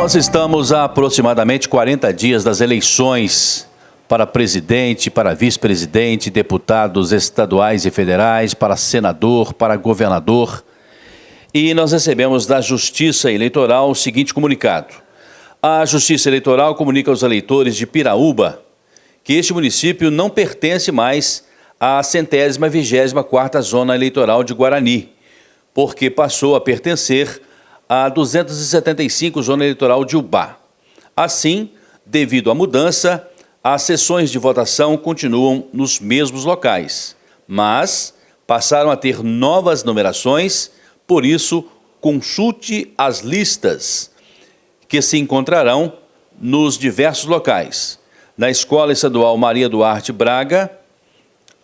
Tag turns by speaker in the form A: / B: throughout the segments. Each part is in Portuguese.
A: Nós estamos há aproximadamente 40 dias das eleições para presidente, para vice-presidente, deputados estaduais e federais, para senador, para governador. E nós recebemos da Justiça Eleitoral o seguinte comunicado. A Justiça Eleitoral comunica aos eleitores de Piraúba que este município não pertence mais à 124ª Zona Eleitoral de Guarani, porque passou a pertencer à 275 Zona Eleitoral de Ubá. Assim, devido à mudança, as sessões de votação continuam nos mesmos locais, mas passaram a ter novas numerações, por isso, consulte as listas que se encontrarão nos diversos locais. Na Escola Estadual Maria Duarte Braga,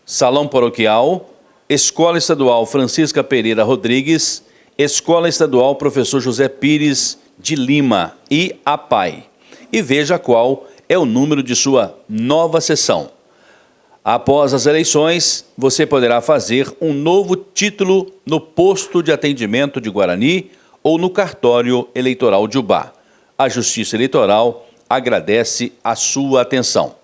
A: Salão Paroquial, Escola Estadual Francisca Pereira Rodrigues, Escola Estadual Professor José Pires de Lima e APAI. E veja qual é o número de sua nova sessão. Após as eleições, você poderá fazer um novo título no posto de atendimento de Guarani ou no cartório eleitoral de Ubá. A Justiça Eleitoral agradece a sua atenção.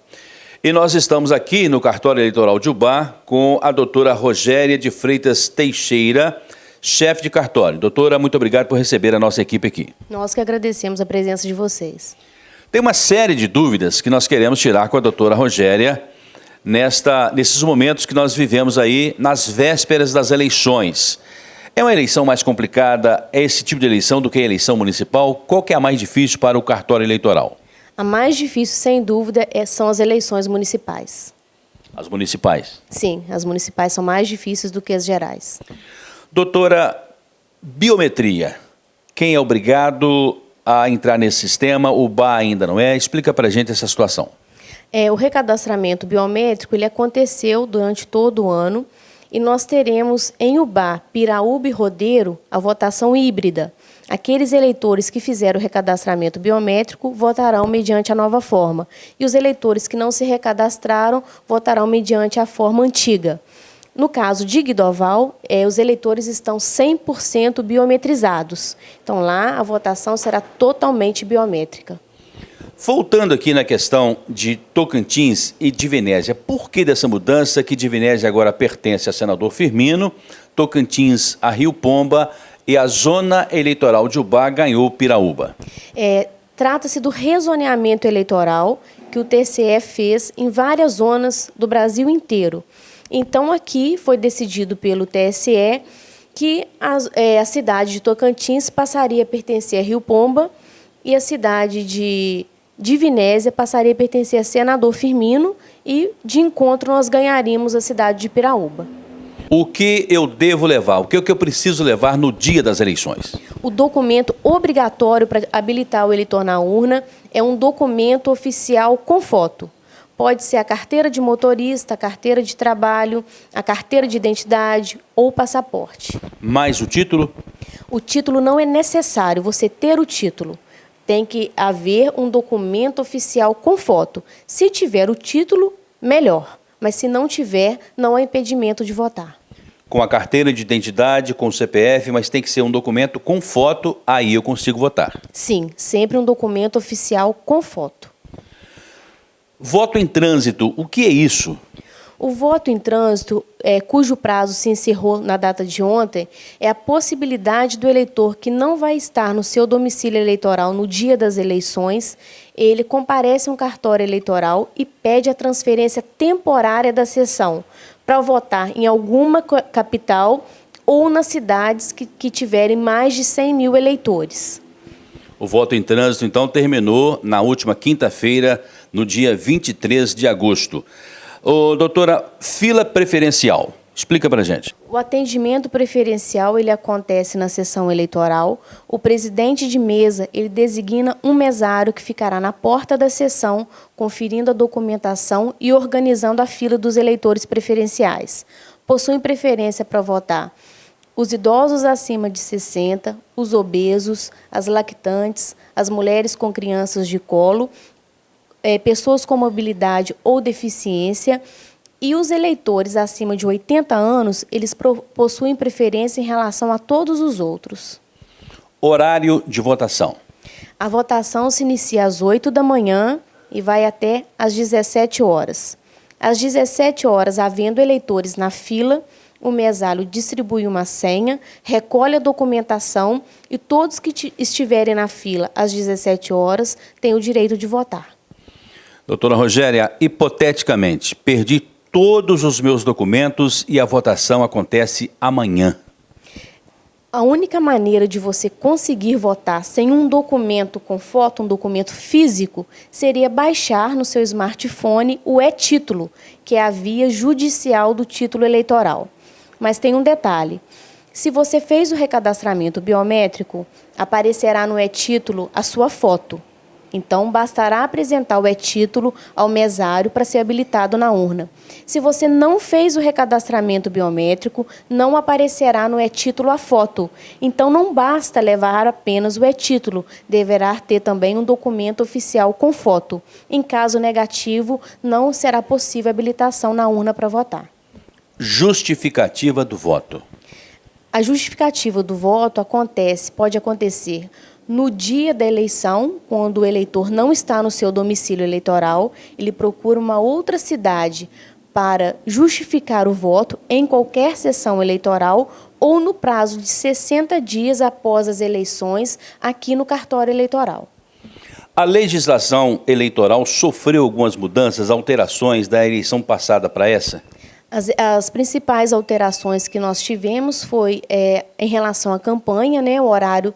A: E nós estamos aqui no cartório eleitoral de Ubá com a doutora Rogéria de Freitas Teixeira, chefe de cartório. Doutora, muito obrigado por receber a nossa equipe aqui.
B: Nós que agradecemos a presença de vocês.
A: Tem uma série de dúvidas que nós queremos tirar com a doutora Rogéria nesses momentos que nós vivemos aí nas vésperas das eleições. É uma eleição mais complicada, é esse tipo de eleição do que a eleição municipal? Qual que é a mais difícil para o cartório eleitoral?
B: A mais difícil, sem dúvida, são as eleições municipais.
A: As municipais?
B: Sim, as municipais são mais difíceis do que as gerais.
A: Doutora, biometria. Quem é obrigado a entrar nesse sistema? O Ubá ainda não é? Explica para a gente essa situação.
B: O recadastramento biométrico ele aconteceu durante todo o ano e nós teremos em Ubá, Piraúba e Rodeiro a votação híbrida. Aqueles eleitores que fizeram o recadastramento biométrico votarão mediante a nova forma e os eleitores que não se recadastraram votarão mediante a forma antiga. No caso de Guidoval, os eleitores estão 100% biometrizados. Então, lá, a votação será totalmente biométrica.
A: Voltando aqui na questão de Tocantins e Divinésia, por que dessa mudança que Divinésia agora pertence a senador Firmino, Tocantins a Rio Pomba e a zona eleitoral de Ubá ganhou Piraúba?
B: Trata-se do rezoneamento eleitoral que o TCE fez em várias zonas do Brasil inteiro. Então, aqui foi decidido pelo TSE que a cidade de Tocantins passaria a pertencer a Rio Pomba e a cidade de Divinésia passaria a pertencer a senador Firmino e, de encontro, nós ganharíamos a cidade de Piraúba.
A: O que eu devo levar? O que eu preciso levar no dia das eleições?
B: O documento obrigatório para habilitar o eleitor na urna é um documento oficial com foto. Pode ser a carteira de motorista, a carteira de trabalho, a carteira de identidade ou o passaporte.
A: Mais o título?
B: O título não é necessário, você ter o título. Tem que haver um documento oficial com foto. Se tiver o título, melhor. Mas se não tiver, não há impedimento de votar.
A: Com a carteira de identidade, com o CPF, mas tem que ser um documento com foto, aí eu consigo votar.
B: Sim, sempre um documento oficial com foto.
A: Voto em trânsito, o que é isso?
B: O voto em trânsito, cujo prazo se encerrou na data de ontem, é a possibilidade do eleitor que não vai estar no seu domicílio eleitoral no dia das eleições, ele comparece a um cartório eleitoral e pede a transferência temporária da sessão para votar em alguma capital ou nas cidades que tiverem mais de 100 mil eleitores.
A: O voto em trânsito, então, terminou na última quinta-feira, no dia 23 de agosto. Doutora, fila preferencial, explica para a gente.
B: O atendimento preferencial ele acontece na sessão eleitoral. O presidente de mesa ele designa um mesário que ficará na porta da sessão, conferindo a documentação e organizando a fila dos eleitores preferenciais. Possuem preferência para votar os idosos acima de 60, os obesos, as lactantes, as mulheres com crianças de colo, pessoas com mobilidade ou deficiência e os eleitores acima de 80 anos, eles possuem preferência em relação a todos os outros.
A: Horário de votação.
B: A votação se inicia às 8 da manhã e vai até às 17 horas. Às 17 horas, havendo eleitores na fila, o mesário distribui uma senha, recolhe a documentação e todos que estiverem na fila às 17 horas têm o direito de votar.
A: Doutora Rogéria, hipoteticamente, perdi todos os meus documentos e a votação acontece amanhã.
B: A única maneira de você conseguir votar sem um documento com foto, um documento físico, seria baixar no seu smartphone o e-título, que é a via judicial do título eleitoral. Mas tem um detalhe: se você fez o recadastramento biométrico, aparecerá no e-título a sua foto. Então, bastará apresentar o e-título ao mesário para ser habilitado na urna. Se você não fez o recadastramento biométrico, não aparecerá no e-título a foto. Então, não basta levar apenas o e-título, deverá ter também um documento oficial com foto. Em caso negativo, não será possível habilitação na urna para votar.
A: Justificativa do voto.
B: A justificativa do voto pode acontecer no dia da eleição, quando o eleitor não está no seu domicílio eleitoral, ele procura uma outra cidade para justificar o voto em qualquer sessão eleitoral ou no prazo de 60 dias após as eleições aqui no cartório eleitoral.
A: A legislação eleitoral sofreu algumas mudanças, alterações da eleição passada para essa?
B: As principais alterações que nós tivemos foi em relação à campanha, o horário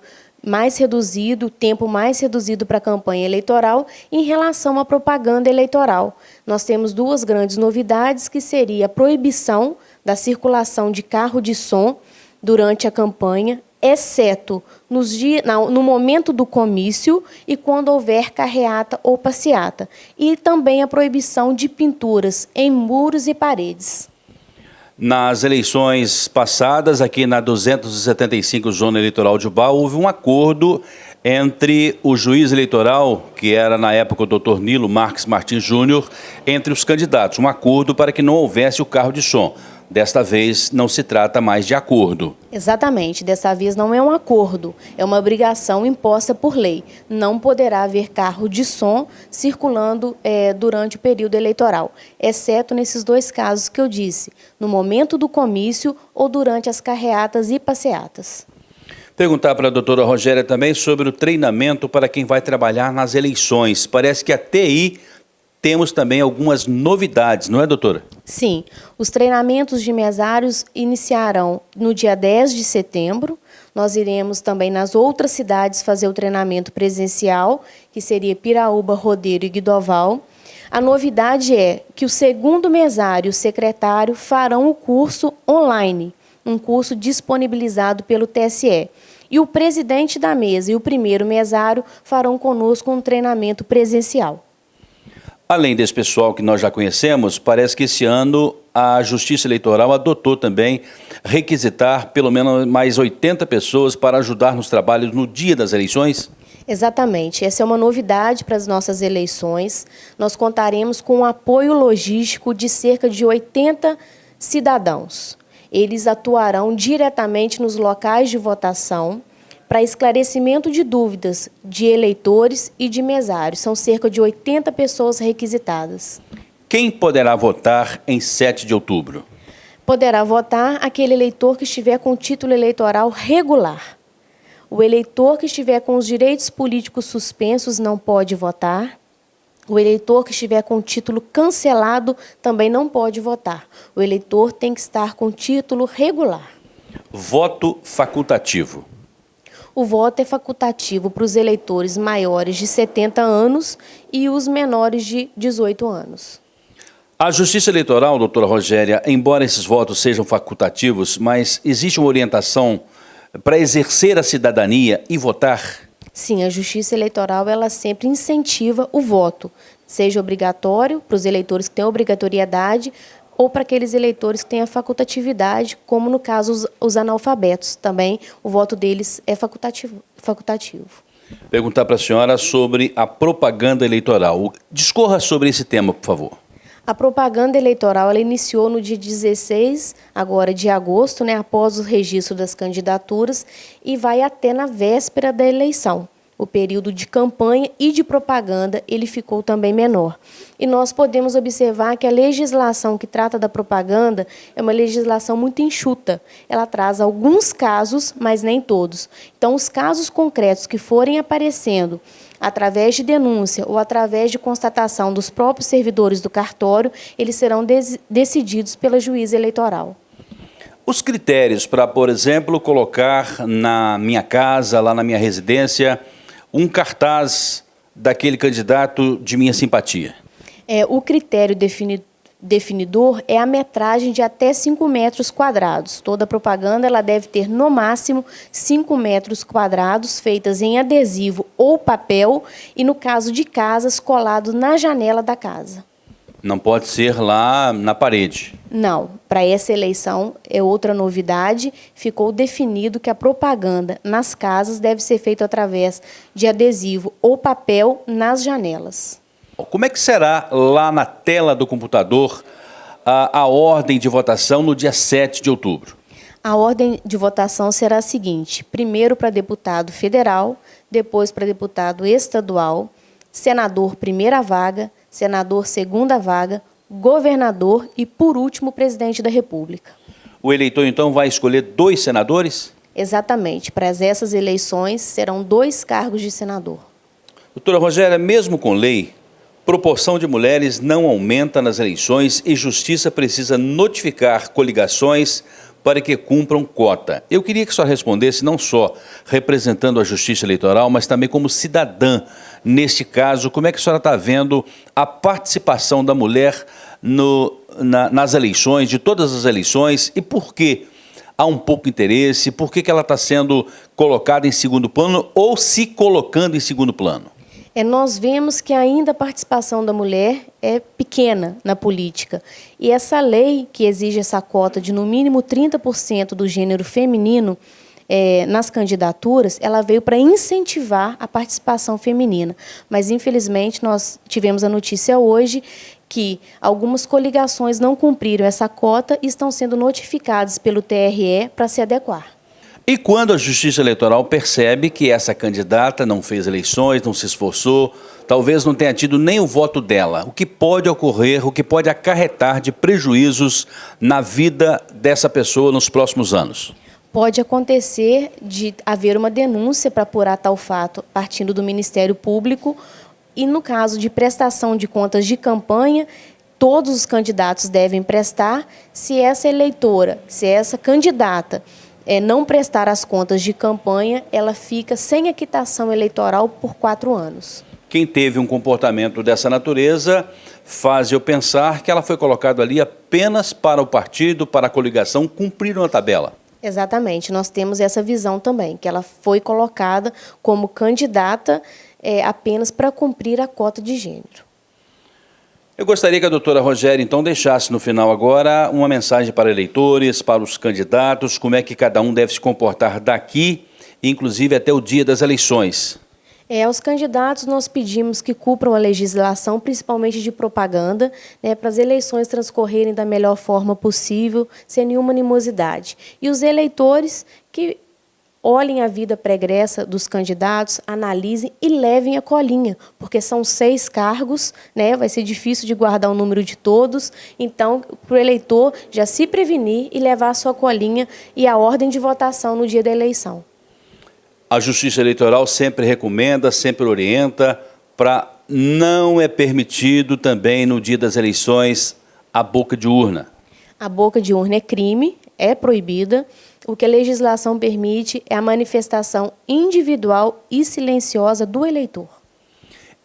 B: mais reduzido, o tempo mais reduzido para a campanha eleitoral, em relação à propaganda eleitoral. Nós temos duas grandes novidades, que seria a proibição da circulação de carro de som durante a campanha, exceto no momento do comício e quando houver carreata ou passeata. E também a proibição de pinturas em muros e paredes.
A: Nas eleições passadas, aqui na 275 Zona Eleitoral de Ubá, houve um acordo entre o juiz eleitoral, que era na época o Dr. Nilo Marques Martins Júnior, entre os candidatos. Um acordo para que não houvesse o carro de som. Desta vez, não se trata mais de acordo.
B: Exatamente. Dessa vez não é um acordo, é uma obrigação imposta por lei. Não poderá haver carro de som circulando durante o período eleitoral, exceto nesses dois casos que eu disse, no momento do comício ou durante as carreatas e passeatas.
A: Perguntar para a doutora Rogéria também sobre o treinamento para quem vai trabalhar nas eleições. Parece que a TI temos também algumas novidades, não é, doutora?
B: Sim, os treinamentos de mesários iniciarão no dia 10 de setembro. Nós iremos também nas outras cidades fazer o treinamento presencial, que seria Piraúba, Rodeiro e Guidoval. A novidade é que o segundo mesário e o secretário farão o curso online, um curso disponibilizado pelo TSE. E o presidente da mesa e o primeiro mesário farão conosco um treinamento presencial.
A: Além desse pessoal que nós já conhecemos, parece que esse ano a Justiça Eleitoral adotou também requisitar pelo menos mais 80 pessoas para ajudar nos trabalhos no dia das eleições?
B: Exatamente. Essa é uma novidade para as nossas eleições. Nós contaremos com o apoio logístico de cerca de 80 cidadãos. Eles atuarão diretamente nos locais de votação para esclarecimento de dúvidas de eleitores e de mesários. São cerca de 80 pessoas requisitadas.
A: Quem poderá votar em 7 de outubro?
B: Poderá votar aquele eleitor que estiver com título eleitoral regular. O eleitor que estiver com os direitos políticos suspensos não pode votar. O eleitor que estiver com o título cancelado também não pode votar. O eleitor tem que estar com título regular.
A: Voto facultativo.
B: O voto é facultativo para os eleitores maiores de 70 anos e os menores de 18 anos.
A: A Justiça Eleitoral, doutora Rogéria, embora esses votos sejam facultativos, mas existe uma orientação para exercer a cidadania e votar?
B: Sim, a Justiça Eleitoral ela sempre incentiva o voto, seja obrigatório para os eleitores que têm obrigatoriedade ou para aqueles eleitores que têm a facultatividade, como no caso os analfabetos. Também o voto deles é facultativo.
A: Perguntar para a senhora sobre a propaganda eleitoral. Discorra sobre esse tema, por favor.
B: A propaganda eleitoral ela iniciou no dia 16 agora de agosto, após o registro das candidaturas, e vai até na véspera da eleição. o período de campanha e de propaganda, ele ficou também menor. E nós podemos observar que a legislação que trata da propaganda é uma legislação muito enxuta. Ela traz alguns casos, mas nem todos. Então, os casos concretos que forem aparecendo através de denúncia ou através de constatação dos próprios servidores do cartório, eles serão decididos pela juíza eleitoral.
A: Os critérios para, por exemplo, colocar na minha casa, lá na minha residência, um cartaz daquele candidato de minha simpatia.
B: O critério definidor é a metragem de até 5 metros quadrados. Toda propaganda ela deve ter, no máximo, 5 metros quadrados, feitas em adesivo ou papel, e, no caso de casas, colado na janela da casa.
A: Não pode ser lá na parede.
B: Não, para essa eleição é outra novidade. Ficou definido que a propaganda nas casas deve ser feita através de adesivo ou papel nas janelas.
A: Como é que será lá na tela do computador a ordem de votação no dia 7 de outubro?
B: A ordem de votação será a seguinte: primeiro para deputado federal, depois para deputado estadual, senador primeira vaga, senador segunda vaga, governador e, por último, presidente da República.
A: O eleitor, então, vai escolher 2 senadores?
B: Exatamente. Para essas eleições, serão 2 cargos de senador.
A: Doutora Rogéria, mesmo com lei, proporção de mulheres não aumenta nas eleições e Justiça precisa notificar coligações para que cumpram cota. Eu queria que a senhora respondesse não só representando a Justiça Eleitoral, mas também como cidadã. Neste caso, como é que a senhora está vendo a participação da mulher nas eleições, de todas as eleições, e por que há um pouco interesse, por que ela está sendo colocada em segundo plano ou se colocando em segundo plano?
B: Nós vemos que ainda a participação da mulher é pequena na política. E essa lei que exige essa cota de no mínimo 30% do gênero feminino nas candidaturas, ela veio para incentivar a participação feminina. Mas, infelizmente, nós tivemos a notícia hoje que algumas coligações não cumpriram essa cota e estão sendo notificadas pelo TRE para se adequar.
A: E quando a Justiça Eleitoral percebe que essa candidata não fez eleições, não se esforçou, talvez não tenha tido nem o voto dela, o que pode ocorrer, o que pode acarretar de prejuízos na vida dessa pessoa nos próximos anos?
B: Pode acontecer de haver uma denúncia para apurar tal fato partindo do Ministério Público e, no caso de prestação de contas de campanha, todos os candidatos devem prestar. Se essa eleitora, se essa candidata não prestar as contas de campanha, ela fica sem a quitação eleitoral por 4 anos.
A: Quem teve um comportamento dessa natureza faz eu pensar que ela foi colocada ali apenas para o partido, para a coligação, cumprir uma tabela.
B: Exatamente, nós temos essa visão também, que ela foi colocada como candidata apenas para cumprir a cota de gênero.
A: Eu gostaria que a doutora Rogéria, então, deixasse no final agora uma mensagem para eleitores, para os candidatos, como é que cada um deve se comportar daqui, inclusive até o dia das eleições.
B: Aos candidatos nós pedimos que cumpram a legislação, principalmente de propaganda, para as eleições transcorrerem da melhor forma possível, sem nenhuma animosidade. E os eleitores que olhem a vida pregressa dos candidatos, analisem e levem a colinha, porque são 6 cargos, vai ser difícil de guardar o número de todos, então, para o eleitor já se prevenir e levar a sua colinha e a ordem de votação no dia da eleição.
A: A Justiça Eleitoral sempre recomenda, sempre orienta para não é permitido também no dia das eleições a boca de urna.
B: A boca de urna é crime, é proibida. O que a legislação permite é a manifestação individual e silenciosa do eleitor.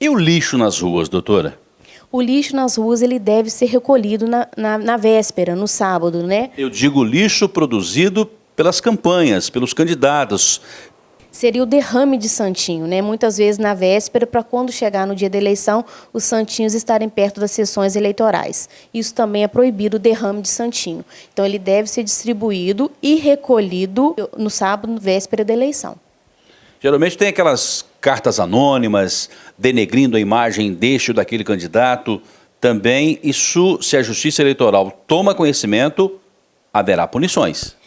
A: E o lixo nas ruas, doutora?
B: O lixo nas ruas ele deve ser recolhido na véspera, no sábado,
A: Eu digo lixo produzido pelas campanhas, pelos candidatos.
B: Seria o derrame de santinho, muitas vezes na véspera, para quando chegar no dia da eleição, os santinhos estarem perto das sessões eleitorais. Isso também é proibido, o derrame de santinho. Então, ele deve ser distribuído e recolhido no sábado, véspera da eleição.
A: Geralmente tem aquelas cartas anônimas, denegrindo a imagem deste ou daquele candidato. Também, isso, se a Justiça Eleitoral toma conhecimento, haverá punições.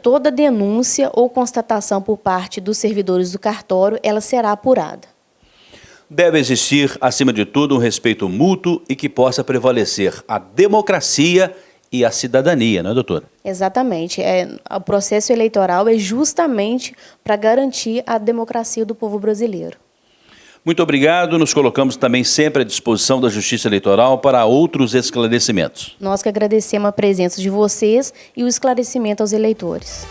B: Toda denúncia ou constatação por parte dos servidores do cartório, ela será apurada.
A: Deve existir, acima de tudo, um respeito mútuo e que possa prevalecer a democracia e a cidadania, não é, doutora?
B: Exatamente. O processo eleitoral é justamente para garantir a democracia do povo brasileiro.
A: Muito obrigado. Nos colocamos também sempre à disposição da Justiça Eleitoral para outros esclarecimentos.
B: Nós que agradecemos a presença de vocês e o esclarecimento aos eleitores.